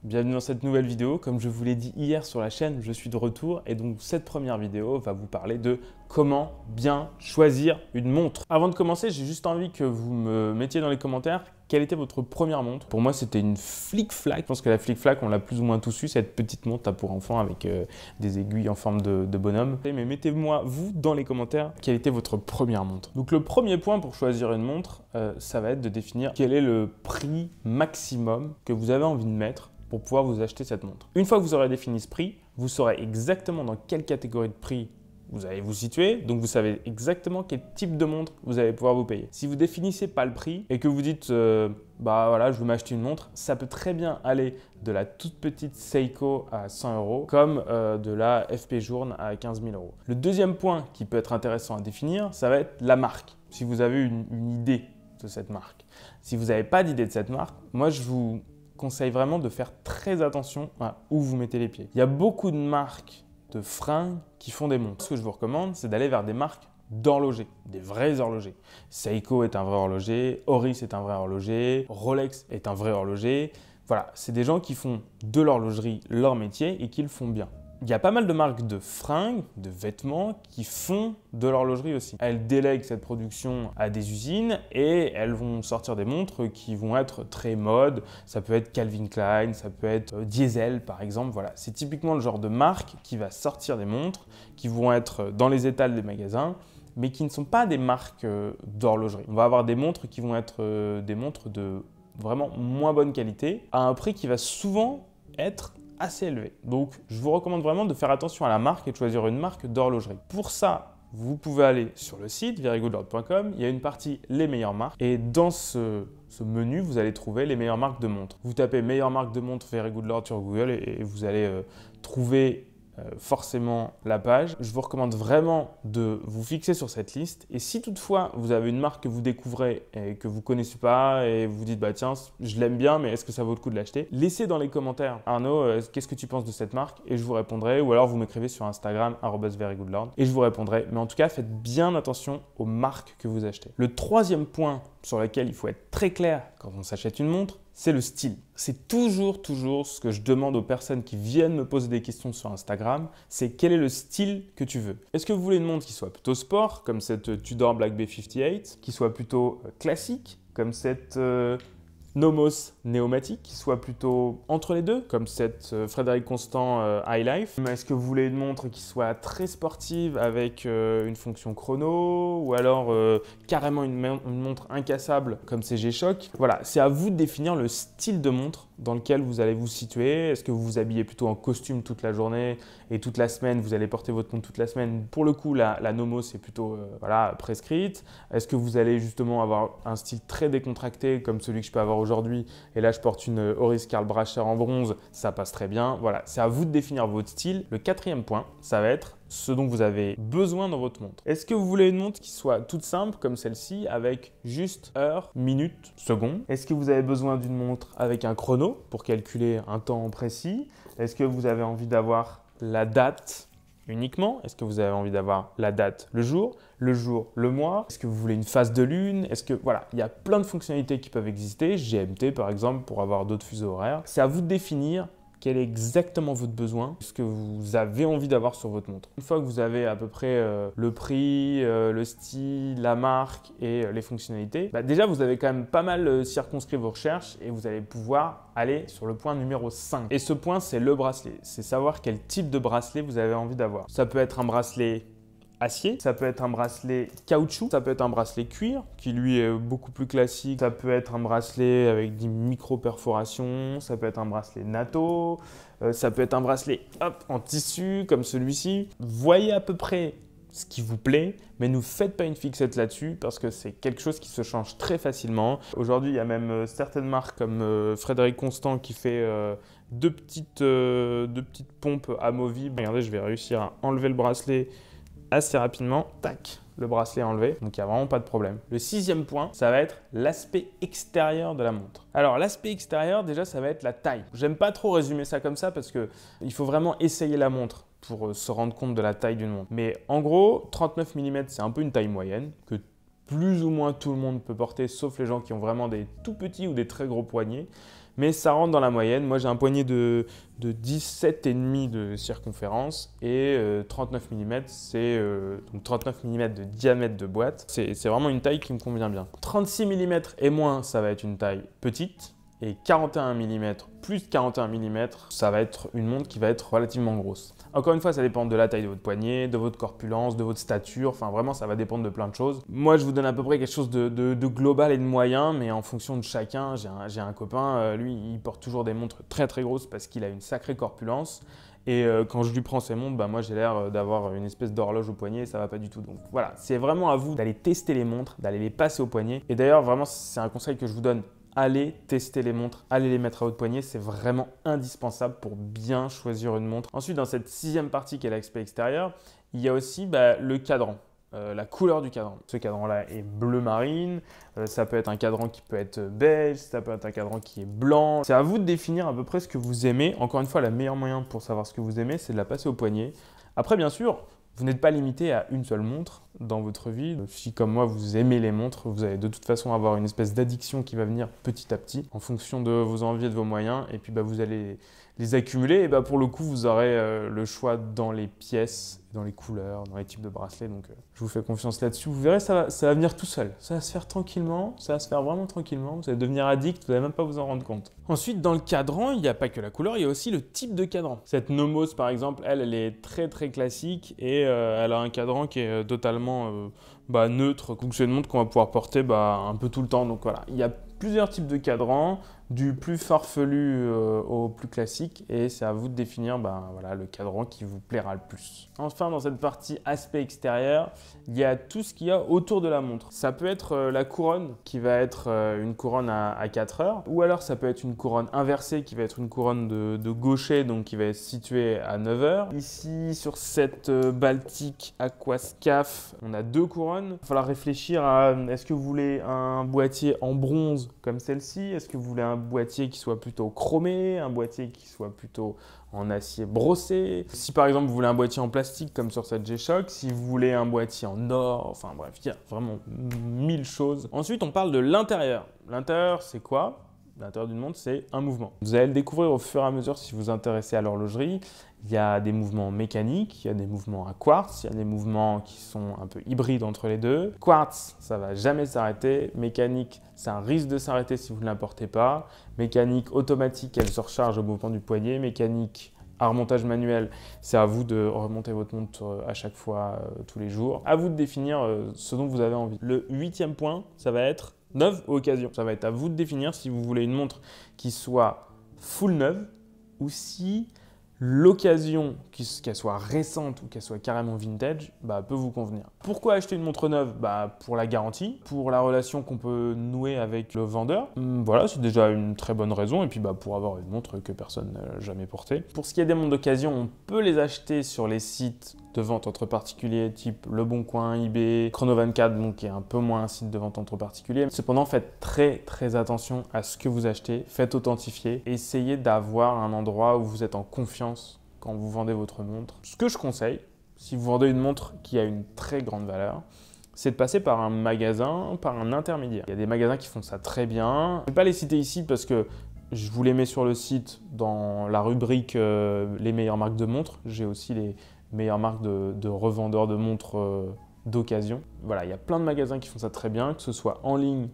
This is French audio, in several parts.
Bienvenue dans cette nouvelle vidéo. Comme je vous l'ai dit hier sur la chaîne, je suis de retour et donc cette première vidéo va vous parler de comment bien choisir une montre. Avant de commencer, j'ai juste envie que vous me mettiez dans les commentaires quelle était votre première montre. Pour moi, c'était une Flic Flac. Je pense que la Flic Flac, on l'a plus ou moins tous eu, cette petite montre là pour enfants avec des aiguilles en forme de bonhomme. Mais mettez-moi, vous, dans les commentaires, quelle était votre première montre. Donc le premier point pour choisir une montre, ça va être de définir quel est le prix maximum que vous avez envie de mettre pour pouvoir vous acheter cette montre. Une fois que vous aurez défini ce prix, vous saurez exactement dans quelle catégorie de prix vous allez vous situer, donc vous savez exactement quel type de montre vous allez pouvoir vous payer. Si vous définissez pas le prix et que vous dites bah voilà, je veux m'acheter une montre, ça peut très bien aller de la toute petite Seiko à 100 € comme de la FP Journe à 15 000 €. Le deuxième point qui peut être intéressant à définir, ça va être la marque. Si vous avez une idée de cette marque. Si vous n'avez pas d'idée de cette marque, moi je vous conseille vraiment de faire très attention à où vous mettez les pieds. Il y a beaucoup de marques de fringues qui font des montres. Ce que je vous recommande, c'est d'aller vers des marques d'horlogers, des vrais horlogers. Seiko est un vrai horloger, Oris est un vrai horloger, Rolex est un vrai horloger. Voilà, c'est des gens qui font de l'horlogerie leur métier et qui le font bien. Il y a pas mal de marques de fringues, de vêtements qui font de l'horlogerie aussi. Elles délèguent cette production à des usines et elles vont sortir des montres qui vont être très mode. Ça peut être Calvin Klein, ça peut être Diesel par exemple. Voilà, c'est typiquement le genre de marque qui va sortir des montres qui vont être dans les étals des magasins, mais qui ne sont pas des marques d'horlogerie. On va avoir des montres qui vont être des montres de vraiment moins bonne qualité à un prix qui va souvent être assez élevé. Donc, je vous recommande vraiment de faire attention à la marque et de choisir une marque d'horlogerie. Pour ça, vous pouvez aller sur le site verygoodlord.com. Il y a une partie les meilleures marques et dans ce menu, vous allez trouver les meilleures marques de montres. Vous tapez meilleures marques de montres Very Good Lord sur Google et vous allez trouver forcément la page. Je vous recommande vraiment de vous fixer sur cette liste et si toutefois vous avez une marque que vous découvrez et que vous ne connaissez pas et vous dites bah tiens je l'aime bien mais est-ce que ça vaut le coup de l'acheter, laissez dans les commentaires Arnaud qu'est-ce que tu penses de cette marque et je vous répondrai ou alors vous m'écrivez sur Instagram @verygoodlord et je vous répondrai, mais en tout cas faites bien attention aux marques que vous achetez. Le troisième point sur lequel il faut être très clair quand on s'achète une montre, c'est le style. C'est toujours ce que je demande aux personnes qui viennent me poser des questions sur Instagram, c'est quel est le style que tu veux. Est-ce que vous voulez une montre qui soit plutôt sport, comme cette Tudor Black Bay 58, qui soit plutôt classique, comme cette Nomos Néomatique, qui soit plutôt entre les deux, comme cette Frédéric Constant High Life. Est-ce que vous voulez une montre qui soit très sportive avec une fonction chrono ou alors carrément une montre incassable comme ces G-Shock? Voilà, c'est à vous de définir le style de montre dans lequel vous allez vous situer. Est-ce que vous vous habillez plutôt en costume toute la journée et toute la semaine, vous allez porter votre montre toute la semaine? Pour le coup, la Nomos est plutôt voilà, prescrite. Est-ce que vous allez justement avoir un style très décontracté comme celui que je peux avoir aujourd'hui et là je porte une Oris Karl Bracher en bronze, ça passe très bien. Voilà, c'est à vous de définir votre style. Le quatrième point, ça va être ce dont vous avez besoin dans votre montre. Est-ce que vous voulez une montre qui soit toute simple comme celle-ci avec juste heure, minute, seconde? Est-ce que vous avez besoin d'une montre avec un chrono pour calculer un temps précis? Est-ce que vous avez envie d'avoir la date uniquement? Est-ce que vous avez envie d'avoir la date le jour, le mois? Est-ce que vous voulez une phase de lune? Est-ce que voilà, il y a plein de fonctionnalités qui peuvent exister, GMT par exemple pour avoir d'autres fuseaux horaires. C'est à vous de définir quel est exactement votre besoin, ce que vous avez envie d'avoir sur votre montre. Une fois que vous avez à peu près le prix, le style, la marque et les fonctionnalités, bah déjà vous avez quand même pas mal circonscrit vos recherches et vous allez pouvoir aller sur le point numéro 5. Et ce point, c'est le bracelet. C'est savoir quel type de bracelet vous avez envie d'avoir. Ça peut être un bracelet acier, ça peut être un bracelet caoutchouc, ça peut être un bracelet cuir qui lui est beaucoup plus classique, ça peut être un bracelet avec des micro-perforations, ça peut être un bracelet natto, ça peut être un bracelet en tissu comme celui-ci. Voyez à peu près ce qui vous plaît, mais ne faites pas une fixette là-dessus parce que c'est quelque chose qui se change très facilement. Aujourd'hui, il y a même certaines marques comme Frédéric Constant qui fait deux petites pompes amovibles. Regardez, je vais réussir à enlever le bracelet assez rapidement, tac, le bracelet enlevé, donc il n'y a vraiment pas de problème. Le sixième point, ça va être l'aspect extérieur de la montre. Alors l'aspect extérieur, déjà, ça va être la taille. J'aime pas trop résumer ça comme ça parce qu'il faut vraiment essayer la montre pour se rendre compte de la taille d'une montre. Mais en gros, 39 mm, c'est un peu une taille moyenne que plus ou moins tout le monde peut porter, sauf les gens qui ont vraiment des tout petits ou des très gros poignets. mais ça rentre dans la moyenne. Moi, j'ai un poignet de 17,5 de circonférence et 39 mm, c'est donc 39 mm de diamètre de boîte. C'est vraiment une taille qui me convient bien. 36 mm et moins, ça va être une taille petite. Et 41 mm plus 41 mm, ça va être une montre qui va être relativement grosse. Encore une fois, ça dépend de la taille de votre poignet, de votre corpulence, de votre stature. Enfin, vraiment, ça va dépendre de plein de choses. Moi, je vous donne à peu près quelque chose de global et de moyen, mais en fonction de chacun. J'ai un copain, lui, il porte toujours des montres très très grosses parce qu'il a une sacrée corpulence. Et quand je lui prends ses montres, bah moi j'ai l'air d'avoir une espèce d'horloge au poignet et ça va pas du tout. Donc voilà, c'est vraiment à vous d'aller tester les montres, d'aller les passer au poignet. Et d'ailleurs, vraiment, c'est un conseil que je vous donne. Allez tester les montres, allez les mettre à votre poignet, c'est vraiment indispensable pour bien choisir une montre. Ensuite, dans cette 6e partie qui est l'aspect extérieur, il y a aussi le cadran. La couleur du cadran. Ce cadran-là est bleu marine, ça peut être un cadran qui peut être beige, ça peut être un cadran qui est blanc. C'est à vous de définir à peu près ce que vous aimez. Encore une fois, le meilleur moyen pour savoir ce que vous aimez, c'est de la passer au poignet. Après, bien sûr, vous n'êtes pas limité à une seule montre dans votre vie. Si comme moi, vous aimez les montres, vous allez de toute façon avoir une espèce d'addiction qui va venir petit à petit en fonction de vos envies et de vos moyens. Et puis vous allez les accumuler. Et pour le coup, vous aurez le choix dans les pièces, dans les couleurs, dans les types de bracelets. Donc je vous fais confiance là-dessus. Vous verrez, ça va venir tout seul. Ça va se faire tranquillement, ça va se faire vraiment tranquillement. Vous allez devenir addict, vous n'allez même pas vous en rendre compte. Ensuite, dans le cadran, il n'y a pas que la couleur, il y a aussi le type de cadran. Cette Nomos, par exemple, elle est très très classique et elle a un cadran qui est totalement neutre. Donc c'est une montre qu'on va pouvoir porter un peu tout le temps. Donc voilà, il y a plusieurs types de cadrans, du plus farfelu au plus classique, et c'est à vous de définir le cadran qui vous plaira le plus. Enfin, dans cette partie aspect extérieur, il y a tout ce qu'il y a autour de la montre. Ça peut être la couronne qui va être une couronne à 4 heures, ou alors ça peut être une couronne inversée qui va être une couronne de gaucher, donc qui va être située à 9 heures. Ici, sur cette Baltic Aquascaf, on a 2 couronnes. Il va falloir réfléchir à est-ce que vous voulez un boîtier en bronze comme celle-ci? Est-ce que vous voulez un boîtier qui soit plutôt chromé, un boîtier qui soit plutôt en acier brossé? Si par exemple vous voulez un boîtier en plastique comme sur cette G-Shock, si vous voulez un boîtier en or, enfin bref, il y a vraiment 1000 choses. Ensuite, on parle de l'intérieur. L'intérieur, c'est quoi? L'intérieur d'une montre, c'est un mouvement. Vous allez le découvrir au fur et à mesure si vous vous intéressez à l'horlogerie. Il y a des mouvements mécaniques, il y a des mouvements à quartz, il y a des mouvements qui sont un peu hybrides entre les deux. Quartz, ça ne va jamais s'arrêter. Mécanique, ça risque de s'arrêter si vous ne l'importez pas. Mécanique automatique, elle se recharge au mouvement du poignet. Mécanique à remontage manuel, c'est à vous de remonter votre montre à chaque fois, tous les jours. À vous de définir ce dont vous avez envie. Le 8e point, ça va être neuve ou occasion. Ça va être à vous de définir si vous voulez une montre qui soit full neuve ou si l'occasion, qu'elle soit récente ou qu'elle soit carrément vintage, peut vous convenir. Pourquoi acheter une montre neuve? Pour la garantie, pour la relation qu'on peut nouer avec le vendeur. Voilà, c'est déjà une très bonne raison. Et puis pour avoir une montre que personne n'a jamais portée. Pour ce qui est des montres d'occasion, on peut les acheter sur les sites de vente entre particuliers type Le Bon Coin, eBay, Chrono24, donc qui est un peu moins un site de vente entre particuliers. Cependant, faites très très attention à ce que vous achetez, faites authentifier, essayez d'avoir un endroit où vous êtes en confiance quand vous vendez votre montre. Ce que je conseille, si vous vendez une montre qui a une très grande valeur, c'est de passer par un magasin, par un intermédiaire. Il y a des magasins qui font ça très bien. Je ne vais pas les citer ici parce que je vous les mets sur le site dans la rubrique les meilleures marques de montres. J'ai aussi les meilleures marques de revendeurs de montres d'occasion. Voilà, il y a plein de magasins qui font ça très bien, que ce soit en ligne.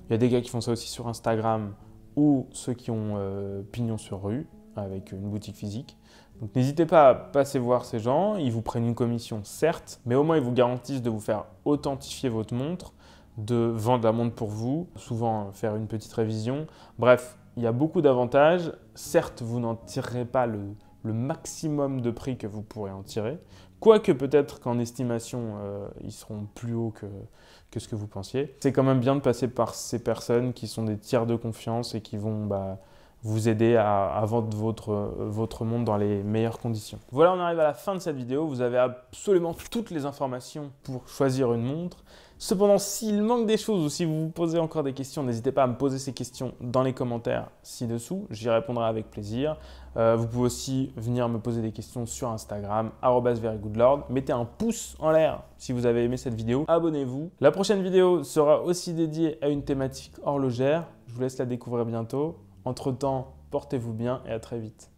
Il y a des gars qui font ça aussi sur Instagram ou ceux qui ont pignon sur rue avec une boutique physique. Donc n'hésitez pas à passer voir ces gens, ils vous prennent une commission certes, mais au moins ils vous garantissent de vous faire authentifier votre montre, de vendre la montre pour vous, souvent faire une petite révision. Bref, il y a beaucoup d'avantages. Certes, vous n'en tirerez pas le maximum de prix que vous pourrez en tirer, quoique peut-être qu'en estimation, ils seront plus hauts que ce que vous pensiez. C'est quand même bien de passer par ces personnes qui sont des tiers de confiance et qui vont vous aider à vendre votre montre dans les meilleures conditions. Voilà, on arrive à la fin de cette vidéo. Vous avez absolument toutes les informations pour choisir une montre. Cependant, s'il manque des choses ou si vous vous posez encore des questions, n'hésitez pas à me poser ces questions dans les commentaires ci-dessous. J'y répondrai avec plaisir. Vous pouvez aussi venir me poser des questions sur Instagram, @verygoodlord. Mettez un pouce en l'air si vous avez aimé cette vidéo. Abonnez-vous. La prochaine vidéo sera aussi dédiée à une thématique horlogère. Je vous laisse la découvrir bientôt. Entre-temps, portez-vous bien et à très vite.